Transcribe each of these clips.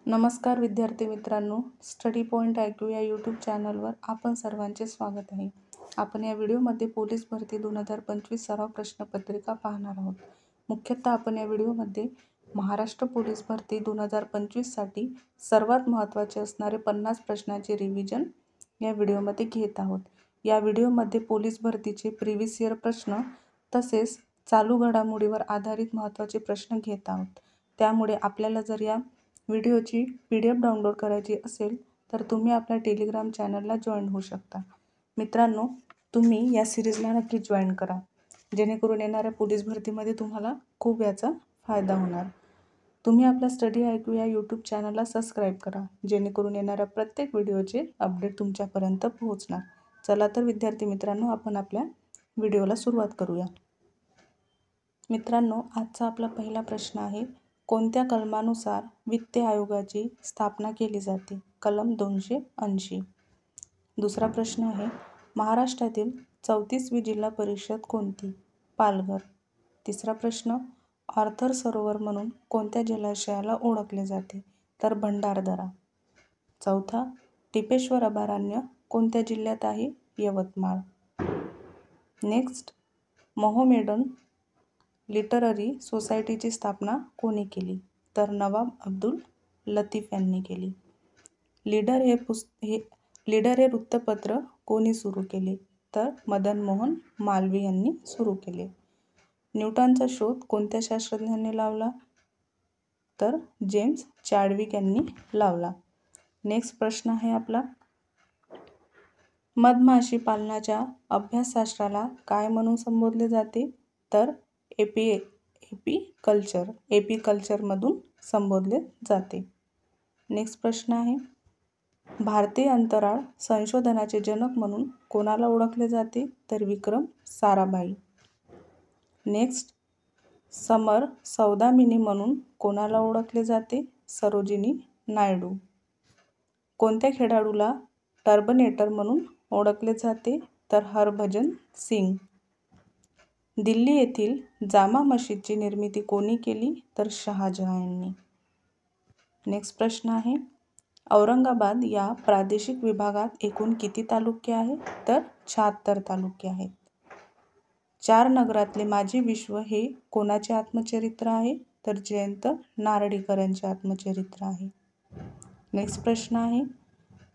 नमस्कार विद्यार्थी मित्रांनो, स्टडी पॉईंट IQ या यूट्यूब चॅनलवर आपण सर्वांचे स्वागत आहे. आपण या व्हिडिओमध्ये पोलीस भरती 2025 सराव प्रश्नपत्रिका पाहणार आहोत. मुख्यतः आपण या व्हिडिओमध्ये महाराष्ट्र पोलीस भरती 2025 साठी सर्वात महत्त्वाचे असणारे 50 प्रश्नांचे रिव्हिजन या व्हिडिओमध्ये घेत आहोत. या व्हिडिओमध्ये पोलीस भरतीचे प्रिव्हियस इयर प्रश्न तसेच चालू घडामोडीवर आधारित महत्त्वाचे प्रश्न घेत आहोत. त्यामुळे आपल्याला जर या व्हिडिओची PDF डाउनलोड करायची असेल तर तुम्ही आपल्या टेलिग्राम चॅनलला जॉईन होऊ शकता. मित्रांनो, तुम्ही या सिरीजला नक्की जॉईन करा, जेणेकरून येणाऱ्या पोलीस भरतीमध्ये तुम्हाला खूप याचा फायदा होणार. तुम्ही आपल्या स्टडी IQ या यूट्यूब चॅनलला सबस्क्राईब करा, जेणेकरून येणाऱ्या प्रत्येक व्हिडिओचे अपडेट तुमच्यापर्यंत पोहोचणार. चला तर विद्यार्थी मित्रांनो, आपण आपल्या व्हिडिओला सुरुवात करूया. मित्रांनो, आजचा आपला पहिला प्रश्न आहे, कोणत्या कलमानुसार वित्त आयोगाची स्थापना केली जाते? कलम 280. दुसरा प्रश्न आहे, महाराष्ट्रातील 34वी जिल्हा परिषद कोणती? पालघर. तिसरा प्रश्न, ऑर्थर सरोवर म्हणून कोणत्या जलाशयाला ओळखले जाते? तर भंडारदरा. चौथा, टिपेश्वर अभयारण्य कोणत्या जिल्ह्यात आहे? यवतमाळ. नेक्स्ट, मोहमेडन लिटररी सोसायटीची स्थापना कोणी केली? तर नवाब अब्दुल लतीफ यांनी केली. लीडर हे वृत्तपत्र कोणी सुरू केले? तर मदन मोहन मालवीय यांनी सुरू केले. न्यूटनचा शोध कोणत्या शास्त्रज्ञांनी लावला? तर जेम्स चॅडविक यांनी लावला. नेक्स्ट प्रश्न आहे आपला, मधमाशी पालनाच्या अभ्यासशास्त्राला काय म्हणून संबोधले जाते? तर एपिकल्चरमधून संबोधले जाते. नेक्स्ट प्रश्न आहे, भारतीय अंतराळ संशोधनाचे जनक म्हणून कोणाला ओळखले जाते? तर विक्रम साराभाई. नेक्स्ट, समर सौदामिनी म्हणून कोणाला ओळखले जाते? सरोजिनी नायडू. कोणत्या खेळाडूला टर्बनेटर म्हणून ओळखले जाते? तर हरभजन सिंग. दिल्ली येथील जामा मशीदची निर्मिती कोणी केली? तर शहाजहान यांनी. नेक्स्ट प्रश्न आहे, औरंगाबाद या प्रादेशिक विभागात एकूण किती तालुके आहेत? तर 76 तालुके आहेत. 4 नगरातले माझे विश्व हे कोणाचे आत्मचरित्र आहे? तर जयंत नारळीकर यांचे आत्मचरित्र आहे. नेक्स्ट प्रश्न आहे,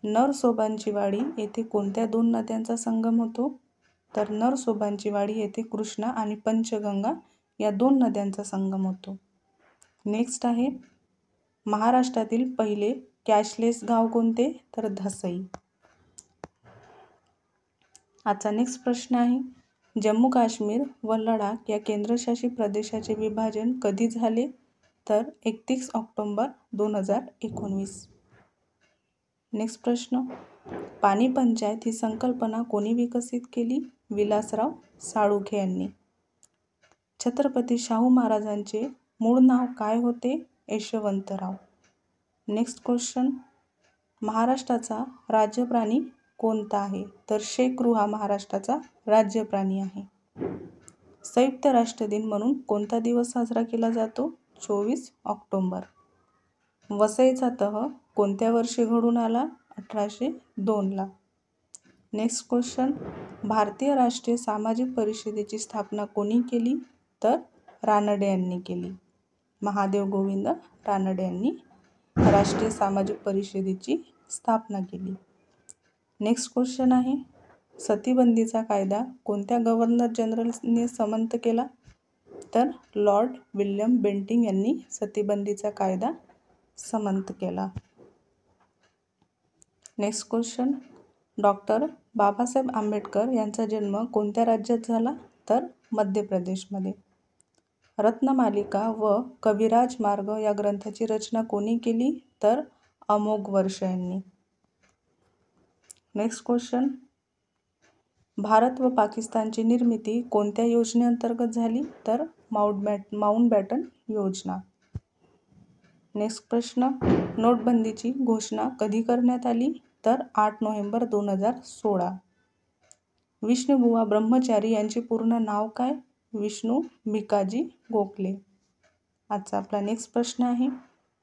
नरसोबांची वाडी येथे कोणत्या 2 नद्यांचा संगम होतो? तर नरसोबांची वाडी येथे कृष्णा आणि पंचगंगा या 2 नद्यांचा संगम होतो. नेक्स्ट आहे, महाराष्ट्रातील पहिले कॅशलेस गाव कोणते? तर धसई. आजचा नेक्स्ट प्रश्न आहे, जम्मू काश्मीर व लडाख या केंद्रशासित प्रदेशाचे विभाजन कधी झाले? तर 31 ऑक्टोबर 2019. नेक्स्ट प्रश्न, पाणी पंचायत ही संकल्पना कोणी विकसित केली? विलासराव साळुंखे यांनी. छत्रपती शाहू महाराजांचे मूळ नाव काय होते? यशवंतराव. नेक्स्ट क्वेश्चन, महाराष्ट्राचा राज्य प्राणी कोणता आहे? तर शेकरू हा महाराष्ट्राचा राज्य प्राणी आहे. संयुक्त राष्ट्र दिन म्हणून कोणता दिवस साजरा केला जातो? 24 ऑक्टोबर. वसईचा तह कोणत्या वर्षी घडून आला? 1802 नेक्स्ट क्वेश्चन, भारतीय राष्ट्रीय सामाजिक परिषदेची स्थापना कोणी केली? तर रानडे यांनी केली. महादेव गोविंद रानडे यांनी राष्ट्रीय सामाजिक परिषदेची स्थापना केली. नेक्स्ट क्वेश्चन आहे, सतीबंदीचा कायदा कोणत्या गव्हर्नर जनरलने संमत केला? तर लॉर्ड विल्यम बेंटिंक यांनी सतीबंदीचा कायदा संमत केला. Next question, doctor Babasaheb Ambedkar यांचा जन्म कोणत्या राज्यात झाला? तर मध्य प्रदेशमध्ये. रत्नमालिका व कविराज मार्ग या ग्रंथाची रचना कोणी केली? तर अमोघ वर्ष यांनी. नेक्स्ट क्वेश्चन, भारत व पाकिस्तानची निर्मिती कोणत्या योजनेअंतर्गत झाली? तर माउंटबॅटन योजना. नेक्स्ट प्रश्न, नोटबंदीची घोषणा कधी करण्यात आली? तर 8 नोव्हेंबर 2016. विष्णुबुवा ब्रह्मचारी यांचे पूर्ण नाव काय? विष्णू भिकाजी गोखले. आजचा आपला नेक्स्ट प्रश्न आहे,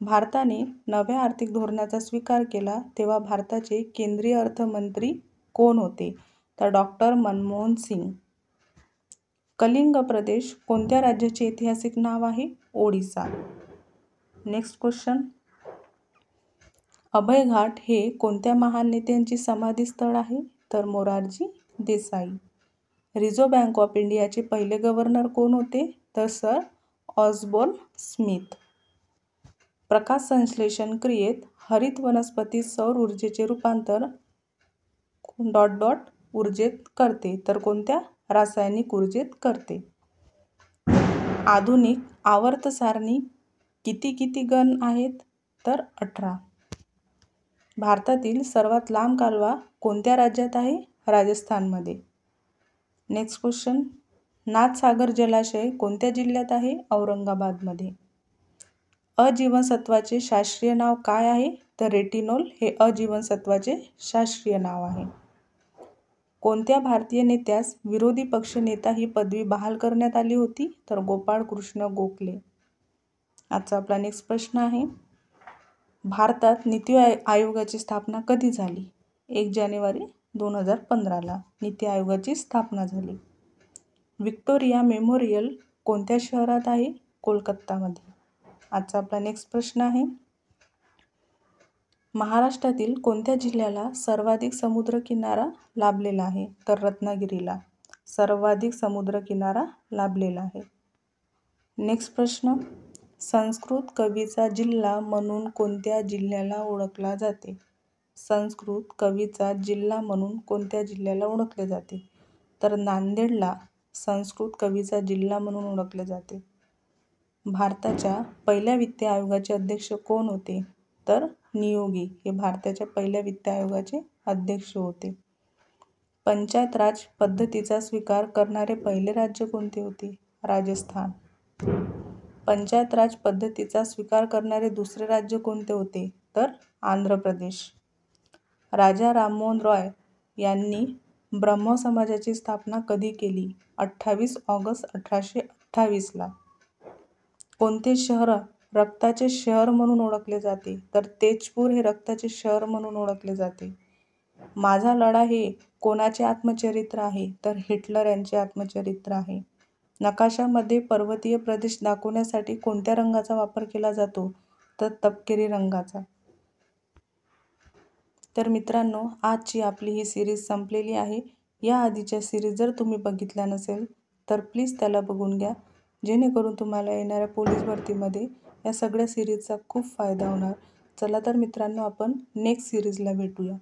भारताने नव्या आर्थिक धोरणाचा स्वीकार केला तेव्हा भारताचे केंद्रीय अर्थमंत्री कोण होते? तर डॉक्टर मनमोहन सिंग. कलिंग प्रदेश कोणत्या राज्याचे ऐतिहासिक नाव आहे? ओडिसा. Next question. अभय घाट हे कोणत्या महान नेत्यांची समाधी स्थळ आहे? तर Morarji Desai. Reserve bank of इंडियाचे पहिले गव्हर्नर कोण होते? तर सर ऑस्बोर्न स्मिथ. प्रकाश संश्लेषण क्रियेत हरित वनस्पती सौर ऊर्जेचे रूपांतर ... ऊर्जेत करते, तर कोणत्या? रासायनिक ऊर्जेत करते. आधुनिक आवर्त सारणी किती गण आहेत? तर 18. भारतातील सर्वात लांब कालवा कोणत्या राज्यात आहे? राजस्थानमध्ये. Next question. नाथसागर जलाशय कोणत्या जिल्ह्यात आहे? औरंगाबादमध्ये. अजीवनसत्वाचे शास्त्रीय नाव काय आहे? तर रेटिनॉल हे अजीवनसत्वाचे शास्त्रीय नाव आहे. कोणत्या भारतीय नेत्यास विरोधी पक्षनेता ही पदवी बहाल करण्यात आली होती? तर गोपाळ कृष्ण गोखले. आजचा आपला नेक्स्ट प्रश्न आहे. भारतात नीती आयोगाची स्थापना कधी झाली? 1 जानेवारी 2015ला नीती आयोगाची स्थापना झाली. व्हिक्टोरिया मेमोरियल कोणत्या शहरात आहे? कोलकातामध्ये. आजचा आपला नेक्स्ट प्रश्न आहे. महाराष्ट्रातील कोणत्या जिल्ह्याला सर्वाधिक समुद्रकिनारा लाभलेला आहे? तर रत्नागिरीला सर्वाधिक समुद्रकिनारा लाभलेला आहे. नेक्स्ट प्रश्न. संस्कृत कवीचा जिल्हा म्हणून कोणत्या जिल्ह्याला ओळखला जाते? संस्कृत कवीचा जिल्हा म्हणून कोणत्या जिल्ह्याला ओळखले जाते? तर नांदेडला संस्कृत कवीचा जिल्हा म्हणून ओळखले जाते. भारताच्या पहिल्या वित्त आयोगाचे अध्यक्ष कोण होते? तर नियोगी हे भारताच्या पहिल्या वित्त आयोगाचे अध्यक्ष होते. पंचायत राज पद्धतीचा स्वीकार करणारे पहिले राज्य कोणते होते? राजस्थान. पंचायत राज पद्धतीचा स्वीकार करणारे दुसरे राज्य कोणते होते? तर आंध्र प्रदेश. राजा राममोहन रॉय यांनी ब्रह्मो समाजाची स्थापना कधी केली? 28 ऑगस्ट 1828ला. कोणते शहर रक्ताचे शहर म्हणून ओळखले जाते? तर तेजपूर हे रक्ताचे शहर म्हणून ओळखले जाते. माझा लढा हे कोणाचे आत्मचरित्र आहे? तर हिटलर यांचे आत्मचरित्र आहे. नकाशामध्ये पर्वतीय प्रदेश दाखवण्यासाठी कोणत्या रंगाचा वापर केला जातो? तर तपकिरी रंगाचा. तर मित्रांनो, आजची आपली ही सिरीज संपलेली आहे. या आधीच्या सिरीज जर तुम्ही बघितल्या नसेल तर प्लीज त्याला बघून घ्या, जेणेकरून तुम्हाला येणाऱ्या पोलीस भरतीमध्ये या सगळ्या सिरीजचा खूप फायदा होणार. चला तर मित्रांनो, आपण नेक्स्ट सिरीजला भेटूया.